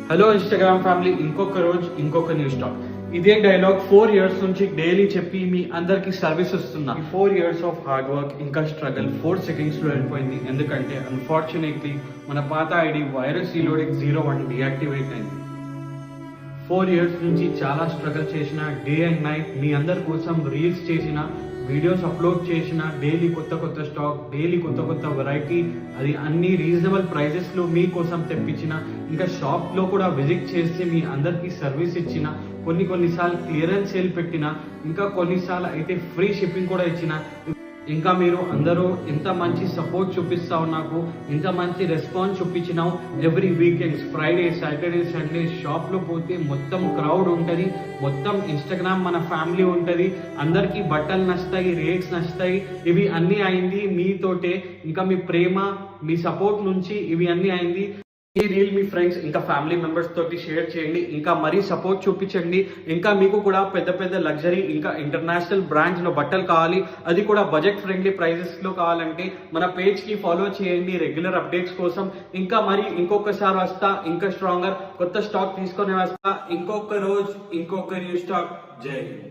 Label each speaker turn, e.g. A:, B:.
A: Hello Instagram family, ఇంకొక రోజు ఇంకొక న్యూస్ టాక్. ఇదే డైలాగ్ 4 years నుంచి డైలీ చెప్పి మీ అందరికి సర్వీస్ ఇస్తున్నా. 4 years ఆఫ్ హార్డ్ వర్క్ ఇంకా స్ట్రగల్ 4 seconds లో వెళ్ళిపోయింది. ఎందుకంటే అన్ఫార్చునేట్లీ మన పాత ఐడి వైరస్ రీలోడింగ్ 01 డియాక్టివేట్ అయింది. 4 years నుంచి చాలా స్ట్రగల్ చేసిన, డే అండ్ నైట్ మీ అందరి కోసం రీల్స్ చేసిన, వీడియోస్ అప్లోడ్ చేసిన, డైలీ కొత్త స్టాక్, డైలీ కొత్త వెరైటీ, అది అన్ని రీజనబుల్ ప్రైజెస్లో మీకోసం తెప్పించిన, ఇంకా షాప్లో కూడా విజిట్ చేసి మీ అందరికీ సర్వీస్ ఇచ్చిన, కొన్నిసార్లు క్లియరెన్స్ సేల్ పెట్టిన, ఇంకా కొన్నిసార్లు అయితే ఫ్రీ షిప్పింగ్ కూడా ఇచ్చిన, ఇంకా మీరు అందరూ ఇంత మంచి సపోర్ట్ చూపిస్తావు, నాకు ఇంత మంచి రెస్పాన్స్ చూపించినావు. Every weekends, Friday, Saturday, Sunday షాప్లో పోతే మొత్తం క్రౌడ్ ఉంటుంది, మొత్తం ఇన్స్టాగ్రామ్ మన ఫ్యామిలీ ఉంటుంది, అందరికీ బట్టలు నచ్చుతాయి, రేట్స్ నచ్చుతాయి. ఇవి అన్నీ అయింది మీతోటే, ఇంకా మీ ప్రేమ, మీ సపోర్ట్ నుంచి ఇవి అన్నీ అయింది. ఈ రీల్ మీ ఫ్రెండ్స్ ఇంకా ఫ్యామిలీ మెంబర్స్ తోటి షేర్ చేయండి, ఇంకా మరీ సపోర్ట్ చూపించండి. ఇంకా మీకు కూడా పెద్ద లగ్జరీ ఇంకా ఇంటర్నేషనల్ బ్రాండ్స్ లో బట్టలు కావాలి, అది కూడా బడ్జెట్ ఫ్రెండ్లీ ప్రైజెస్ లో కావాలంటే మన పేజ్ కి ఫాలో చేయండి రెగ్యులర్ అప్డేట్స్ కోసం. ఇంకా మరి ఇంకొకసారి వస్తా, ఇంకా స్ట్రాంగర్ కొత్త స్టాక్ తీసుకొని వస్తా. ఇంకొక రోజు ఇంకొక న్యూ స్టాక్. జై హింద్.